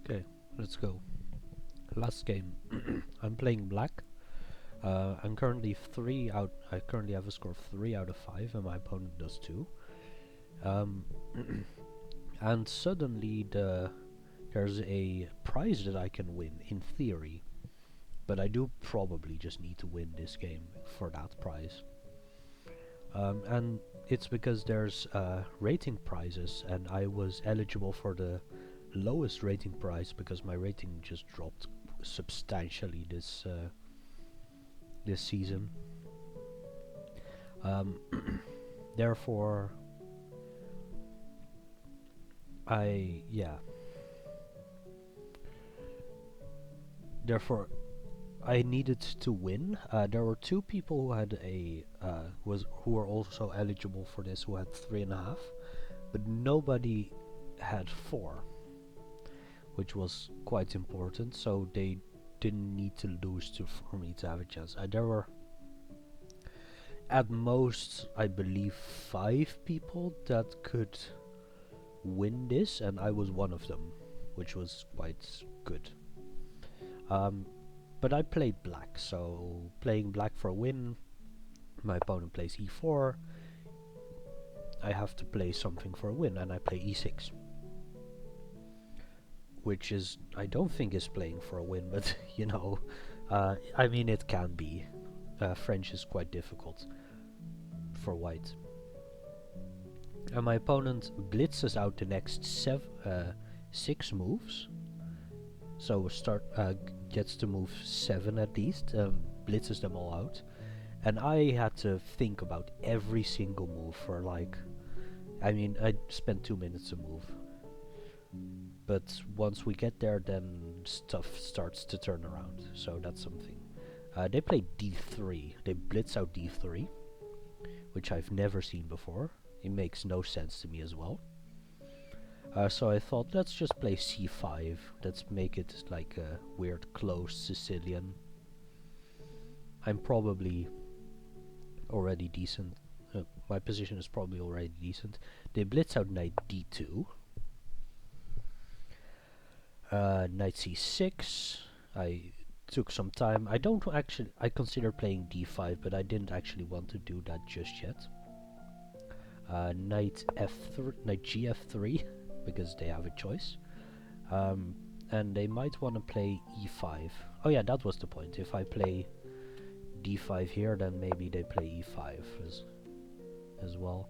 Okay, let's go. Last game. I'm playing black. I'm currently 3 out. I currently have a score of 3 out of 5, and my opponent does 2. Um, and suddenly there's a prize that I can win in theory, but I do probably just need to win this game for that prize. And it's because there's rating prizes, and I was eligible for the lowest rating prize because my rating just dropped substantially this season. Um, therefore, I yeah. Therefore, I needed to win. There were two people who had who were also eligible for this who had 3.5, but nobody had 4, which was quite important. So they didn't need to lose for me to have a chance. There were at most, I believe, 5 people that could win this, and I was one of them, which was quite good. Um, but I played black, so playing black for a win, my opponent plays e4, I have to play something for a win, and I play e6. Which is, I don't think is playing for a win, but you know, I mean it can be. French is quite difficult for white. And my opponent blitzes out the next 6 moves, so gets to move 7 at least, blitzes them all out, and I had to think about every single move for like, I mean, I spent 2 minutes to move, but once we get there, then stuff starts to turn around, so that's something. They play d3, they blitz out d3, which I've never seen before. It makes no sense to me as well. So I thought, let's just play c5. Let's make it like a weird closed Sicilian. I'm probably already decent. My position is probably already decent. They blitz out knight d2. Knight c6. I took some time. I considered playing d5, but I didn't actually want to do that just yet. Knight gf3, because they have a choice. And they might want to play e5. Oh yeah, that was the point. If I play d5 here, then maybe they play e5 as well.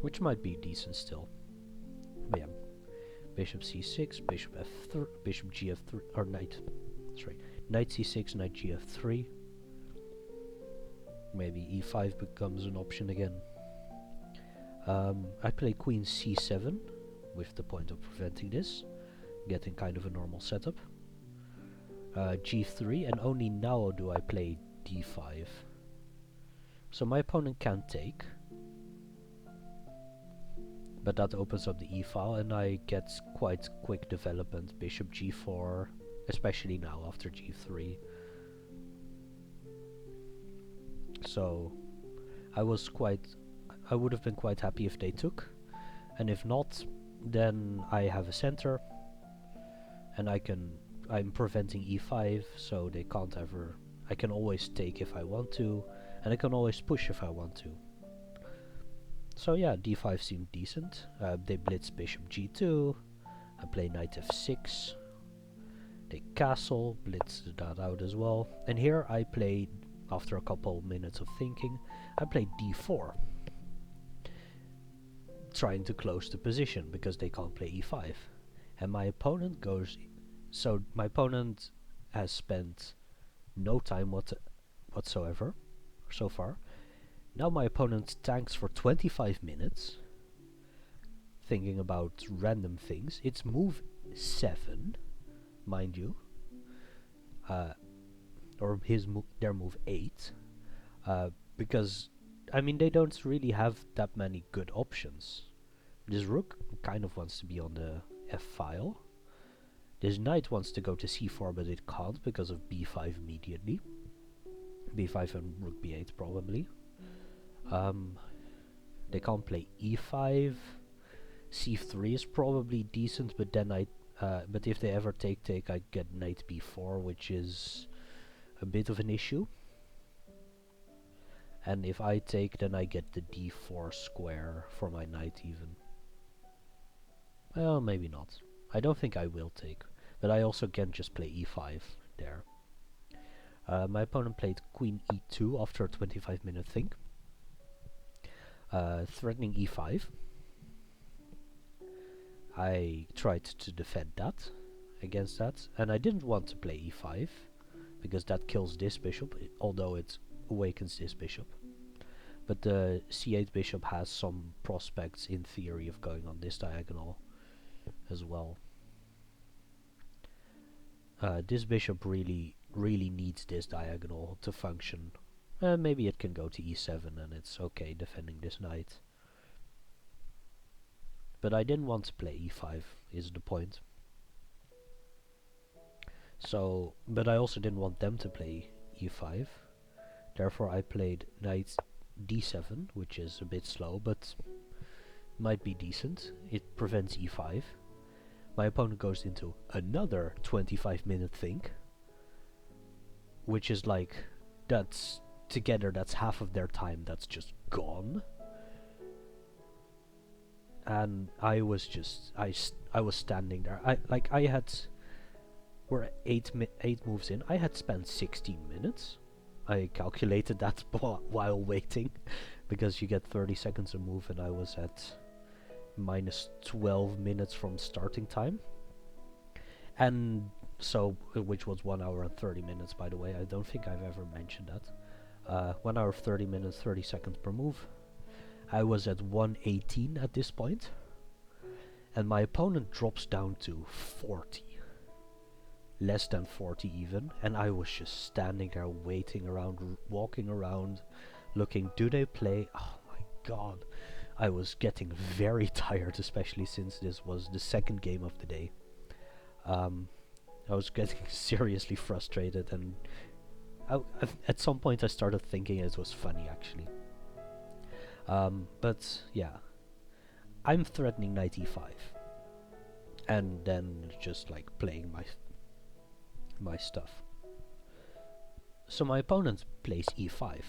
Which might be decent still. But yeah, bishop c6, bishop f3, bishop gf3, or knight. Sorry, knight c6, knight gf3. Maybe e5 becomes an option again. I play queen c7 with the point of preventing this, getting kind of a normal setup. G3, and only now do I play d5. So my opponent can take, but that opens up the e-file, and I get quite quick development. Bishop g4, especially now after g3. So I would have been quite happy if they took, and if not, then I have a center, and I'm preventing e5, so they can't ever. I can always take if I want to, and I can always push if I want to. So yeah, d5 seemed decent. They blitz bishop g2. I play knight f6. They castle, blitz that out as well. And here I played, after a couple minutes of thinking, I played d4. Trying to close the position because they can't play e5. And my opponent goes. So my opponent has spent no time whatsoever so far. Now my opponent tanks for 25 minutes, thinking about random things. It's move 7, mind you, or their move 8, because I mean they don't really have that many good options. This rook kind of wants to be on the f file. This knight wants to go to c4, but it can't because of b5 immediately. b5 and rook b8 probably. They can't play e5. c3 is probably decent, but then but if they ever take, I get knight b4, which is a bit of an issue. And if I take, then I get the d4 square for my knight even. Well, maybe not. I don't think I will take, but I also can just play e5 there. My opponent played queen e2 after a 25-minute think, threatening e5. I tried to defend that against that, and I didn't want to play e5 because that kills this bishop, although it awakens this bishop. But the c8 bishop has some prospects in theory of going on this diagonal as well. This bishop really needs this diagonal to function. Maybe it can go to e7 and it's okay defending this knight. But I didn't want to play e5, is the point. So, but I also didn't want them to play e5. Therefore I played knight d7, which is a bit slow, but might be decent. It prevents e5. My opponent goes into another 25-minute think, which is like, that's together, that's half of their time that's just gone. And I was just, I was standing there. We're 8 moves in. I had spent 16 minutes. I calculated that while waiting, because you get 30 seconds a move, and I was at minus 12 minutes from starting time. And so, which was 1 hour and 30 minutes, by the way. I don't think I've ever mentioned that. 1 hour 30 minutes, 30 seconds per move. I was at 118 at this point, and my opponent drops down to 40. Less than 40 even, and I was just standing there waiting around, walking around, looking, do they play? Oh my god. I was getting very tired, especially since this was the second game of the day. I was getting seriously frustrated, and at some point I started thinking it was funny, actually. But yeah, I'm threatening knight e5, and then just like playing my stuff. So my opponent plays e5,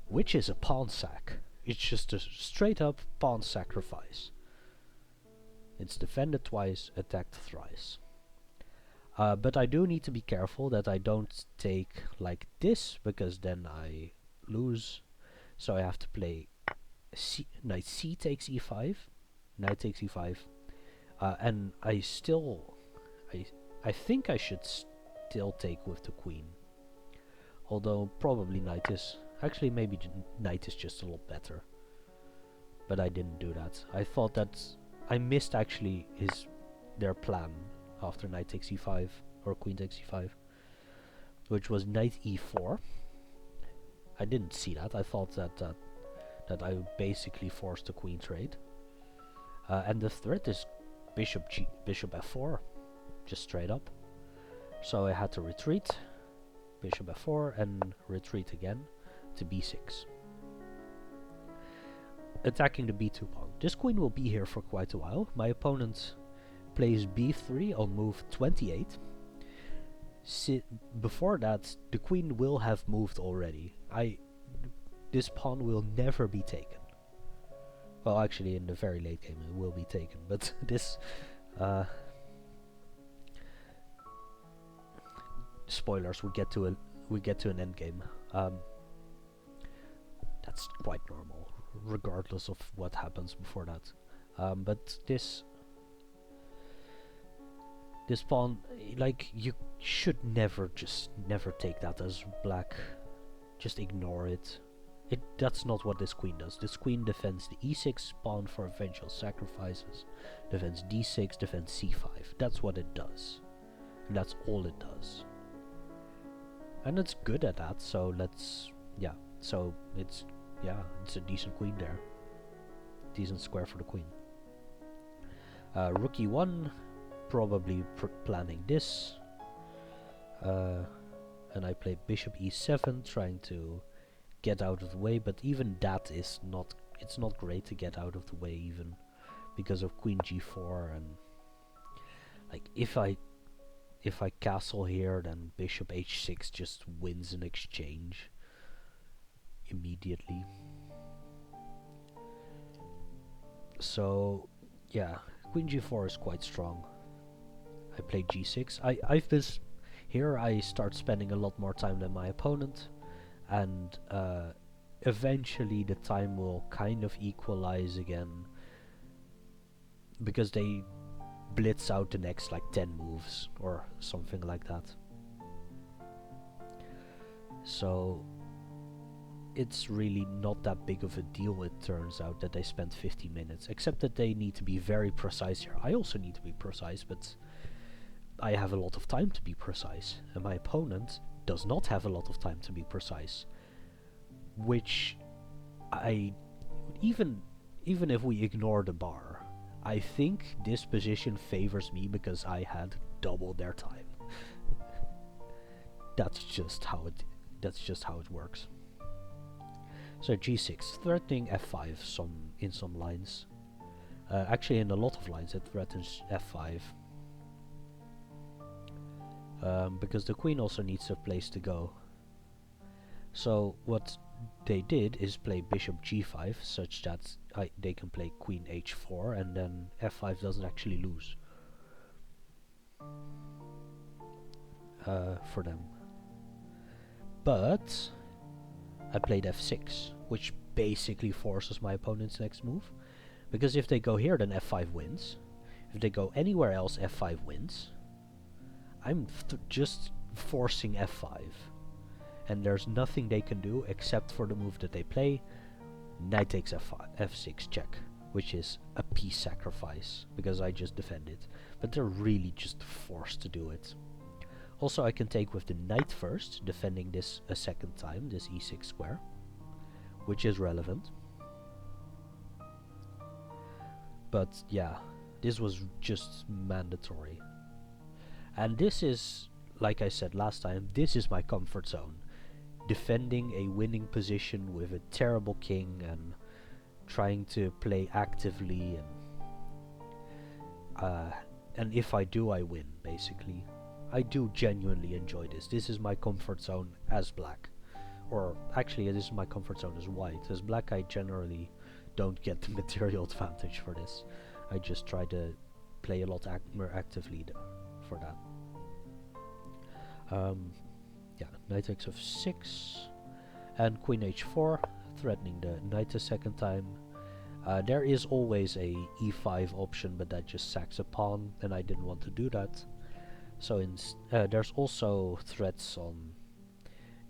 which is a pawn sack. It's just a straight up pawn sacrifice. It's defended twice, attacked thrice. But I do need to be careful that I don't take like this, because then I lose. So I have to play knight c takes e5, knight takes e5, and I think I should still take with the queen. Although probably knight is, actually maybe knight is just a lot better. But I didn't do that. I thought that I missed actually their plan after knight takes e5 or queen takes e5, which was knight e4. I didn't see that. I thought that I would basically force the queen trade. And the threat is bishop f4, just straight up. So I had to retreat, bishop f4, and retreat again to b6. Attacking the b2 pawn. This queen will be here for quite a while. My opponent plays b3 on move 28. Before that, the queen will have moved already. This pawn will never be taken. Well, actually, in the very late game it will be taken, but this spoilers. We get to an end game. That's quite normal, regardless of what happens before that. But this pawn, like, you should never take that as black. Just ignore it. That's not what this queen does. This queen defends the e6 pawn for eventual sacrifices, defends d6, defends c5. That's what it does. And that's all it does. And it's good at that, so it's a decent queen there. Decent square for the queen. Rook e1, probably planning this. And I play bishop e7, trying to get out of the way, but even that is not, it's not great to get out of the way even, because of queen g4, and like if I castle here, then bishop h6 just wins an exchange immediately. So yeah, queen g4 is quite strong. I played g6. I've been here. I start spending a lot more time than my opponent, and eventually the time will kind of equalize again, because they blitz out the next like 10 moves or something like that. So it's really not that big of a deal, it turns out, that they spent 50 minutes, except that they need to be very precise here. I also need to be precise, but I have a lot of time to be precise, and my opponent does not have a lot of time to be precise, which even if we ignore the bar, I think this position favors me because I had double their time. That's just how it works. So g6, threatening f5 in some lines. Actually, in a lot of lines it threatens f5. Because the queen also needs a place to go. So what they did is play bishop g5, such that they can play queen h4, and then f5 doesn't actually lose for them. But I played f6, which basically forces my opponent's next move, because if they go here, then f5 wins. If they go anywhere else, f5 wins. I'm just forcing f5, and there's nothing they can do except for the move that they play. Knight takes f5, f6 check, which is a piece sacrifice because I just defend it, but they're really just forced to do it. Also, I can take with the knight first, defending this a second time, this e6 square, which is relevant. But yeah, this was just mandatory. And this is, like I said last time, this is my comfort zone. Defending a winning position with a terrible king and trying to play actively, and if I do, I win, basically. I do genuinely enjoy this. This is my comfort zone as black. Or actually, this is my comfort zone as white. As black, I generally don't get the material advantage for this. I just try to play a lot more actively for that. Yeah, knight takes f6 and queen h4, threatening the knight a second time. There is always a e5 option, but that just sacks a pawn, and I didn't want to do that. So there's also threats on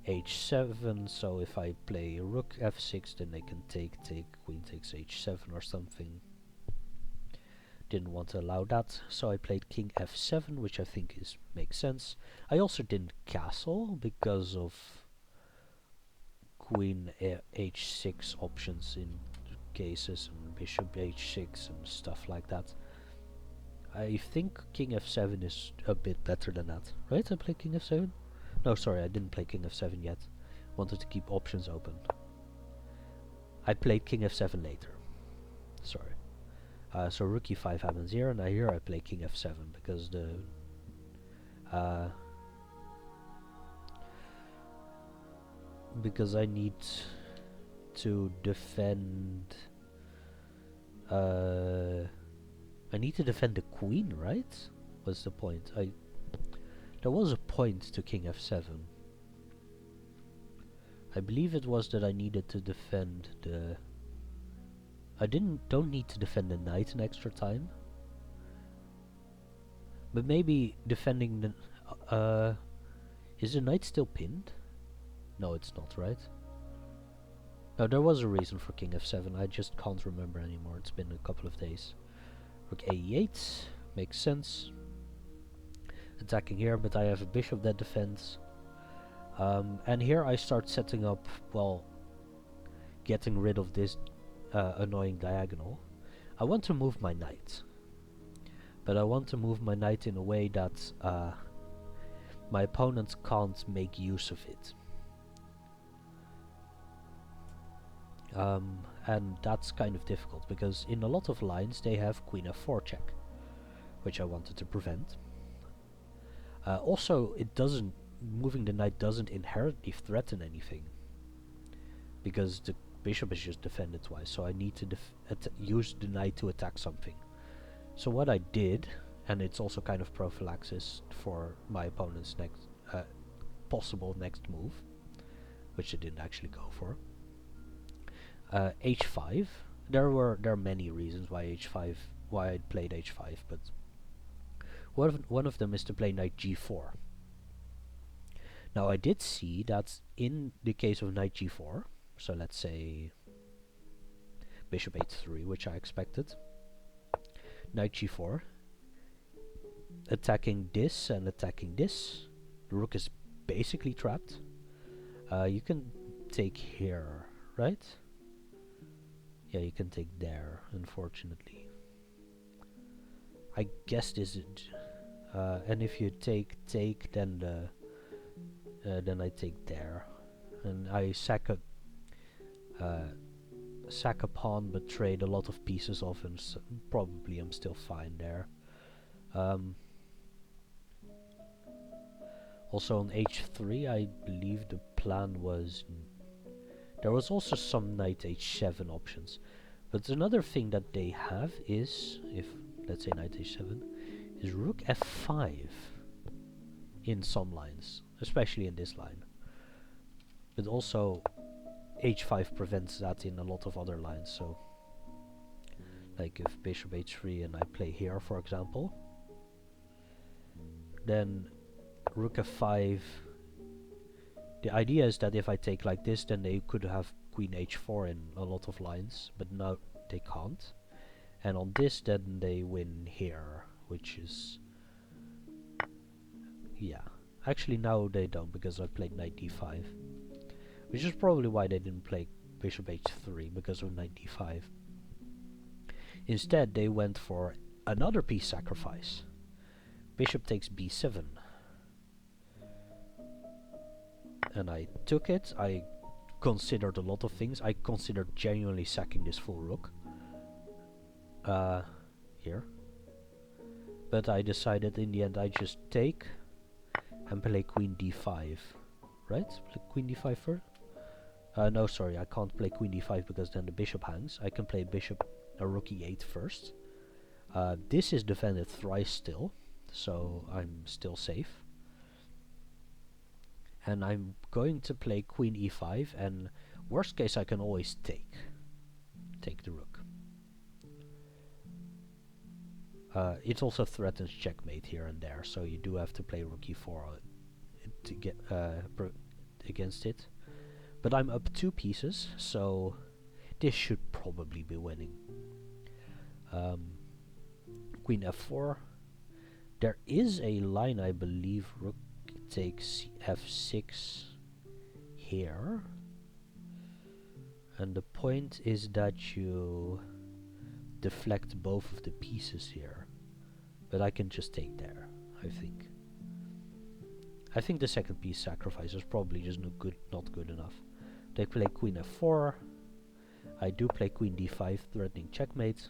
h7, so if I play rook f6, then they can take, queen takes h7 or something. Didn't want to allow that, so I played king f7, which I think makes sense. I also didn't castle because of queen h6 options in cases, and bishop h6 and stuff like that. I think king f7 is a bit better than that, right? I played king f7? No, sorry, I didn't play king f7 yet. Wanted to keep options open. I played king f7 later. Sorry. So rook e5 happens here, and here I play king f7 because because I need to defend. I need to defend the queen, right? What's the point? There was a point to king f7. I believe it was that I needed to defend the. I don't need to defend the knight an extra time. But maybe defending the is the knight still pinned? No, it's not, right? No, there was a reason for king f7. I just can't remember anymore. It's been a couple of days. Rook a8 makes sense. Attacking here, but I have a bishop that defends. And here I start setting up, well, getting rid of this annoying diagonal. I want to move my knight, but I want to move my knight in a way that my opponent can't make use of it. and that's kind of difficult because in a lot of lines they have queen f4 check, which I wanted to prevent. Also, moving the knight doesn't inherently threaten anything, because the bishop is just defended twice, so I need to use the knight to attack something. So what I did, and it's also kind of prophylaxis for my opponent's next possible next move, which I didn't actually go for. H5. There are many reasons why I played H5, but one of them is to play knight G4. Now I did see that in the case of knight G4, so let's say bishop H3, which I expected, knight G4, attacking this and attacking this, the rook is basically trapped. You can take here, right? Yeah, you can take there, unfortunately. I guess this is... and if you take, then I take there. And I sack a pawn, but trade a lot of pieces off, and probably I'm still fine there. Also on h3, I believe the plan was... There was also some knight h7 options. But another thing that they have is, if, let's say knight h7, is rook f5 in some lines, especially in this line. But also h5 prevents that in a lot of other lines, so like if bishop h3 and I play here, for example, then rook f5, the idea is that if I take like this, then they could have queen h4 in a lot of lines, but now they can't. And on this, then they win here, which is... yeah. Actually, now they don't, because I played knight d5. Which is probably why they didn't play bishop h3, because of knight d5. Instead, they went for another piece sacrifice. Bishop takes b7. And I took it. I considered a lot of things. I considered genuinely sacking this full rook. Here. But I decided in the end I just take and play queen d5. Right? Play queen d5 first? No, sorry, I can't play queen d5 because then the bishop hangs. I can play bishop rook e8 first. This is defended thrice still, so I'm still safe. And I'm going to play queen e5, and worst case I can always take the rook. It also threatens checkmate here and there, so you do have to play rook e4 to get against it. But I'm up 2 pieces, so this should probably be winning. Queen f4. There is a line, I believe, rook takes f6 here. And the point is that you deflect both of the pieces here. But I can just take there, I think. I think the second piece sacrifice is probably just not good enough. They play queen f4. I do play queen d5, threatening checkmate.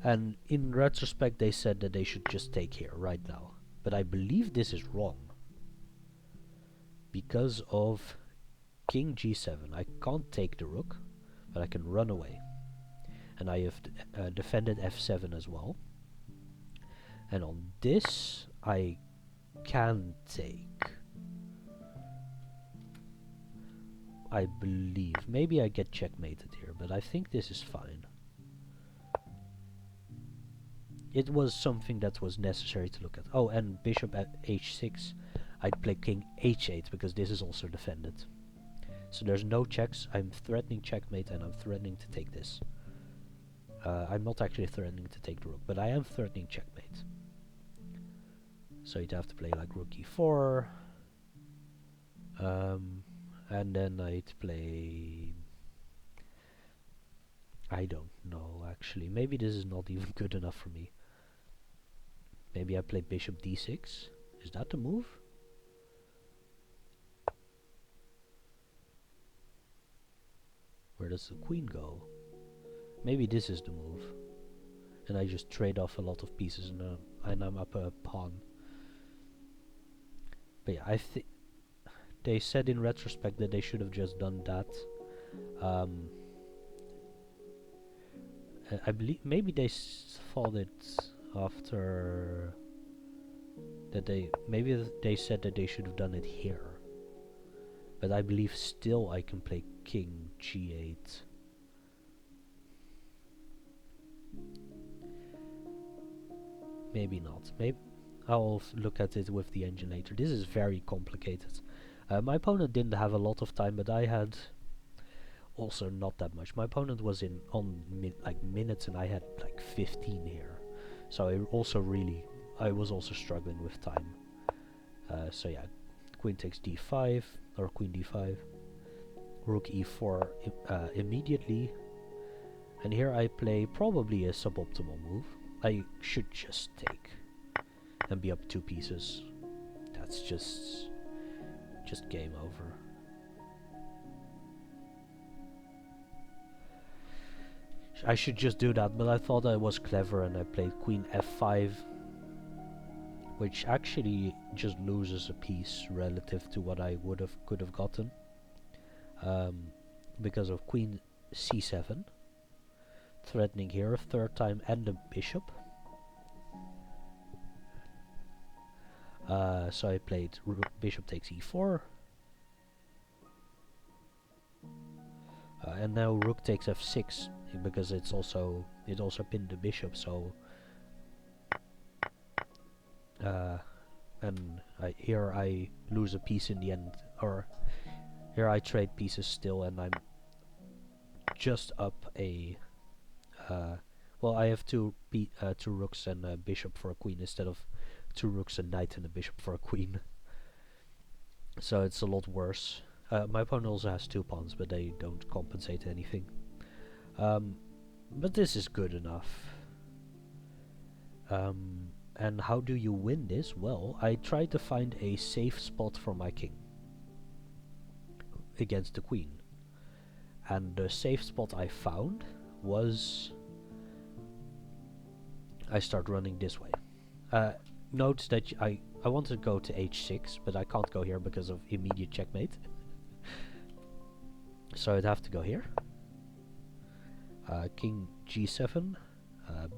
And in retrospect, they said that they should just take here right now. But I believe this is wrong. Because of king g7. I can't take the rook, but I can run away. And I have defended f7 as well. And on this, I can take. I believe. Maybe I get checkmated here, but I think this is fine. It was something that was necessary to look at. Oh, and bishop at h6. I'd play king h8 because this is also defended. So there's no checks. I'm threatening checkmate and I'm threatening to take this. I'm not actually threatening to take the rook, but I am threatening checkmate. So you'd have to play like rook e4. And then I'd play... I don't know, actually. Maybe this is not even good enough for me. Maybe I play bishop d6. Is that the move? Where does the queen go? Maybe this is the move. And I just trade off a lot of pieces and I'm up a pawn. But yeah, I think they said in retrospect that they should have just done that. I believe maybe they thought it after that they said that they should have done it here. But I believe still I can play king g8. Maybe not. Maybe I'll look at it with the engine later. This is very complicated. My opponent didn't have a lot of time, but I had also not that much. My opponent was on minutes, and I had like 15 here. So I was also struggling with time. So yeah, queen takes d5 or queen d5, rook e4 immediately, and here I play probably a suboptimal move. I should just take and be up 2 pieces. That's just game over. I should just do that, but I thought I was clever and I played queen f5, which actually just loses a piece relative to what I could have gotten, because of queen c7, threatening here a third time and the bishop. So I played bishop takes e4, and now rook takes f6 because it also pinned the bishop. So and here I lose a piece in the end, or here I trade pieces still, and I'm just up a well, I have two rooks and a bishop for a queen instead of 2 rooks, a knight, and a bishop for a queen. So it's a lot worse. My opponent also has 2 pawns, but they don't compensate anything. But this is good enough. And how do you win this? Well, I tried to find a safe spot for my king against the queen. And the safe spot I found was... I start running this way. Note that I want to go to h6, but I can't go here because of immediate checkmate. So I'd have to go here. King g7.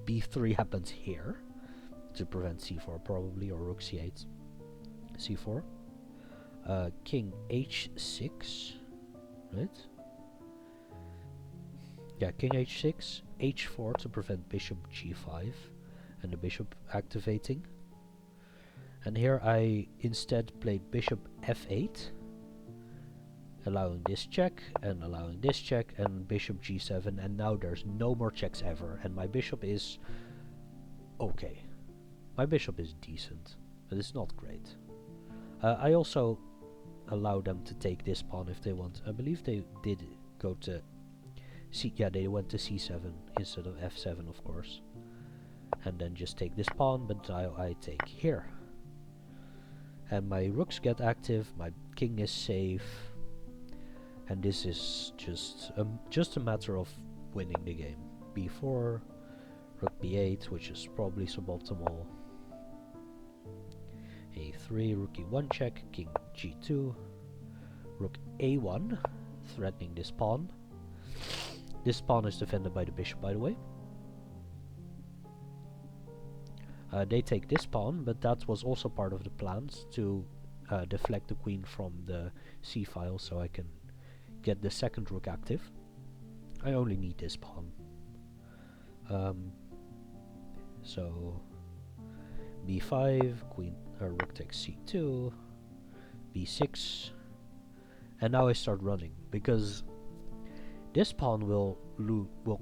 b3 happens here to prevent c4 probably, or rook c8. c4. King h6. Right? Yeah, king h6. h4 to prevent bishop g5 and the bishop activating. And here I instead played bishop f8, allowing this check and allowing this check, and bishop g7, and now there's no more checks ever, and my bishop is okay. My bishop is decent, but it's not great. I also allow them to take this pawn if they want. I believe they did go to they went to c7 instead of f7, of course, and then just take this pawn, but I take here. And my rooks get active, my king is safe, and this is just a matter of winning the game. b4, rook b8, which is probably suboptimal. a3, rook e1 check, king g2, rook a1, threatening this pawn. This pawn is defended by the bishop, by the way. They take this pawn, but that was also part of the plans to deflect the queen from the c-file, so I can get the second rook active. I only need this pawn. So b5, rook takes c2, b6, and now I start running because this pawn will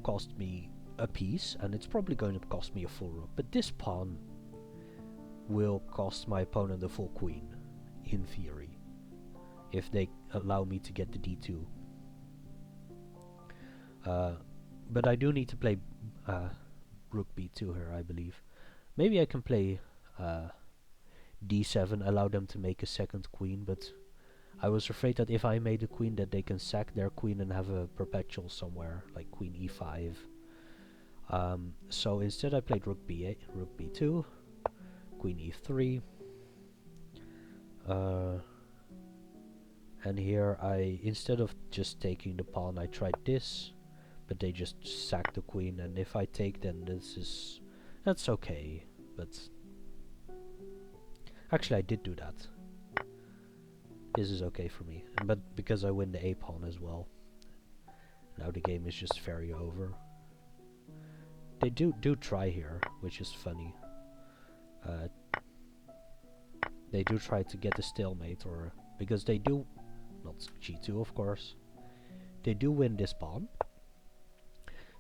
cost me a piece, and it's probably going to cost me a full rook, but this pawn will cost my opponent a full queen, in theory, if they allow me to get the d2. But I do need to play rook b2 here, I believe. Maybe I can play d7, allow them to make a second queen, but I was afraid that if I made a queen that they can sack their queen and have a perpetual somewhere, like queen e5. So instead I played rook b8, rook b2, queen e3. And here instead of just taking the pawn, I tried this, but they just sacked the queen, and if I take, then that's okay. But actually I did do that. This is okay for me, but because I win the a pawn as well. Now the game is just very over. They do try here, which is funny. They do try to get a stalemate, or because they do, not g2 of course. They do win this pawn.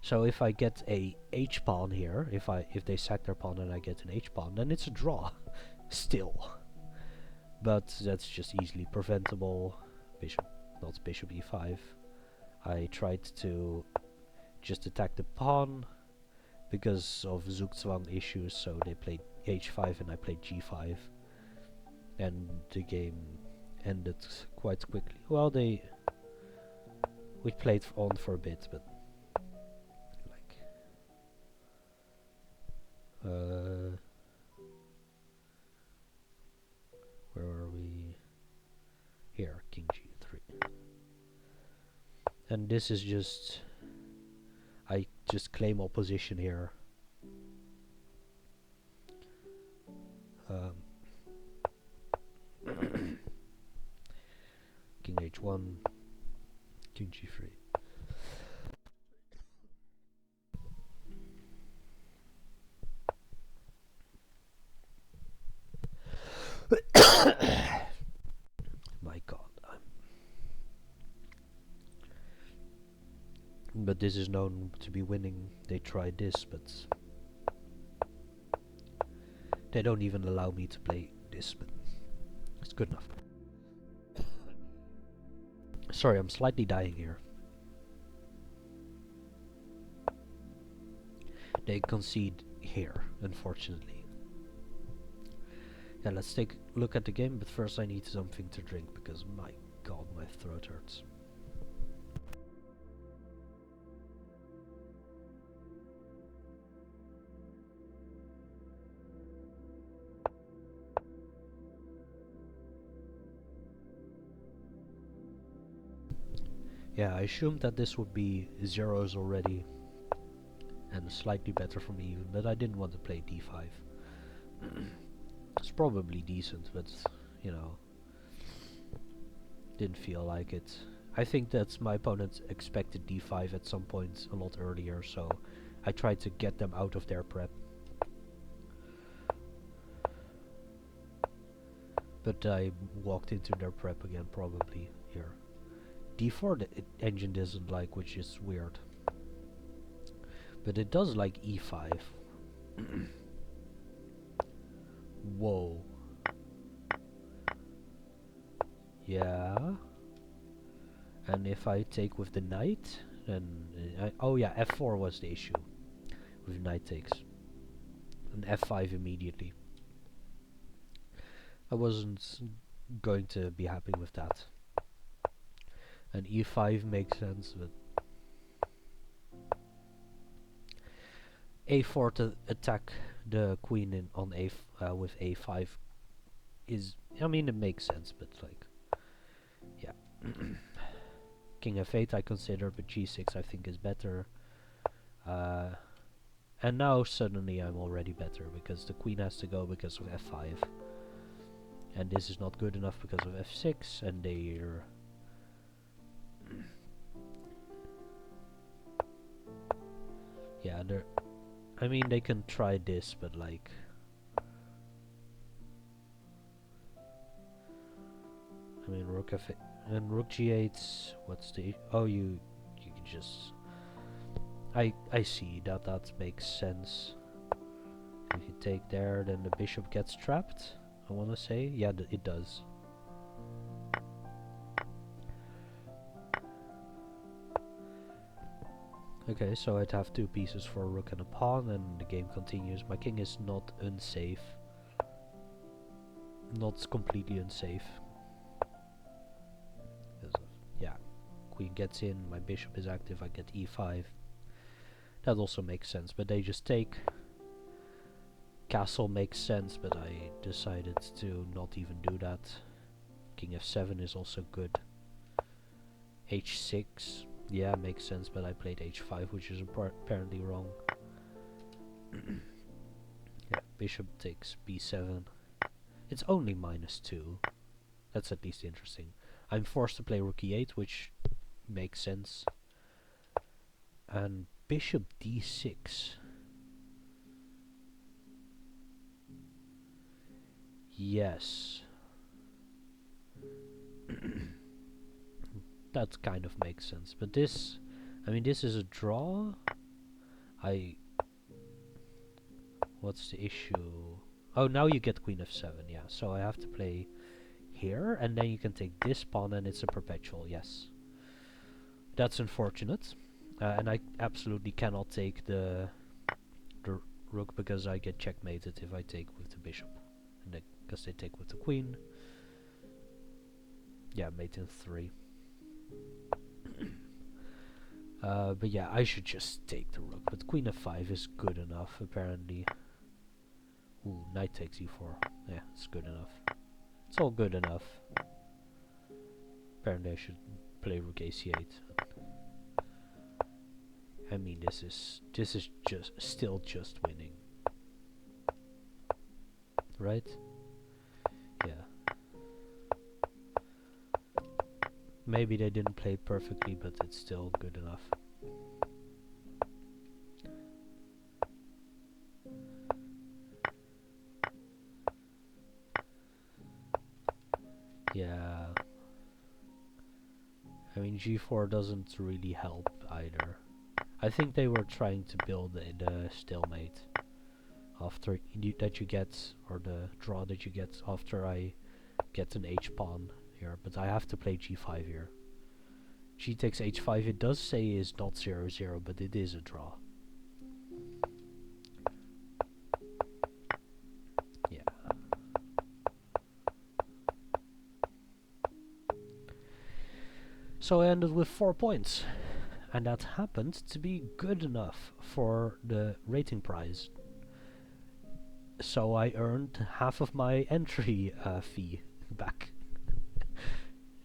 So if I get a h pawn here, if they sack their pawn and I get an h pawn, then it's a draw, still. But that's just easily preventable. Not bishop e5. I tried to just attack the pawn because of Zugzwang issues, so they played h5 and I played g5. And the game ended quite quickly. Well, we played on for a bit, but like where are we? Here, king g3. And this is just, I just claim opposition here. King h1, king g3. My god. But this is known to be winning. They tried this, but they don't even allow me to play this, but it's good enough. Sorry, I'm slightly dying here. They concede here, unfortunately. Yeah, let's take a look at the game, but first I need something to drink, because my god, my throat hurts. Yeah, I assumed that this would be zeros already, and slightly better for me even, but I didn't want to play d5. It's probably decent, but, you know, didn't feel like it. I think that my opponent expected d5 at some point a lot earlier, so I tried to get them out of their prep. But I walked into their prep again, probably, here. d4 the engine doesn't like, which is weird. But it does like e5. Whoa. Yeah. And if I take with the knight, then oh yeah, f4 was the issue with knight takes, and f5 immediately. I wasn't going to be happy with that. And e5 makes sense, but a4 to attack the queen on with a5 is, I mean, it makes sense, but like, yeah. King f8 I consider, but g6 I think is better. And now suddenly I'm already better, because the queen has to go because of f5. And this is not good enough because of f6, and they're... yeah, they're... I mean, they can try this, but like... I mean, rook f8 and rook g8. What's the... oh, you can just... I see that makes sense. If you take there, then the bishop gets trapped, I wanna say. Yeah, it does. Okay, so I'd have two pieces for a rook and a pawn, and the game continues. My king is not unsafe. Not completely unsafe. queen gets in, my bishop is active, I get e5. That also makes sense, but they just take. Castle makes sense, but I decided to not even do that. King f7 is also good. h6, yeah, makes sense, but I played h5, which is apparently wrong. Yeah, bishop takes b7. It's only -2. That's at least interesting. I'm forced to play rook e8, which makes sense. And bishop d6. Yes. That kind of makes sense. But this, I mean, this is a draw. What's the issue? Oh, now you get queen f7, yeah. So I have to play here, and then you can take this pawn, and it's a perpetual, yes. That's unfortunate. And I absolutely cannot take the rook, because I get checkmated if I take with the bishop. And because they take with the queen. Yeah, mate in 3. But yeah, I should just take the rook. But queen f5 is good enough, apparently. Ooh, knight takes e4. Yeah, it's good enough. It's all good enough. Apparently I should play rook ac8. I mean, this is just still just winning. Right? Yeah. Maybe they didn't play it perfectly, but it's still good enough. Yeah. I mean, g4 doesn't really help either. I think they were trying to build the stalemate after that you get, or the draw that you get after I get an h-pawn here, but I have to play g5 here. G takes h5, it does say is not 0-0, but it is a draw. Yeah. So I ended with 4 points, and that happened to be good enough for the rating prize. So I earned half of my entry fee back.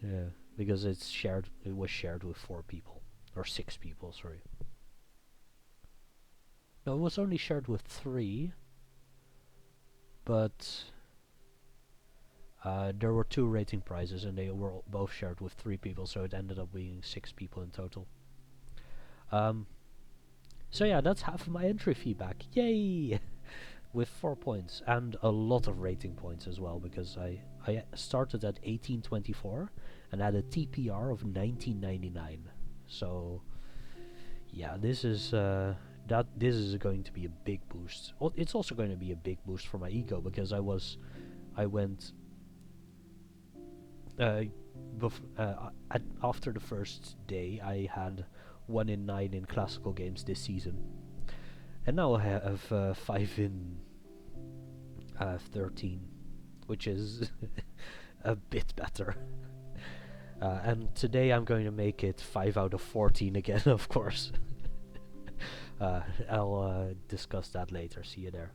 Yeah, because it's shared. It was shared with 4 people, or 6 people. Sorry. No, it was only shared with 3. But there were 2 rating prizes, and they were both shared with 3 people, so it ended up being 6 people in total. So yeah, that's half of my entry fee back. Yay! With 4 points and a lot of rating points as well, because I started at 1824 and had a TPR of 1999. So yeah, this is going to be a big boost. It's also going to be a big boost for my ego, because I went after the first day I had 1 in 9 in classical games this season. And now I have 5 in 13, which is a bit better. And today I'm going to make it 5 out of 14 again, of course. I'll discuss that later. See you there.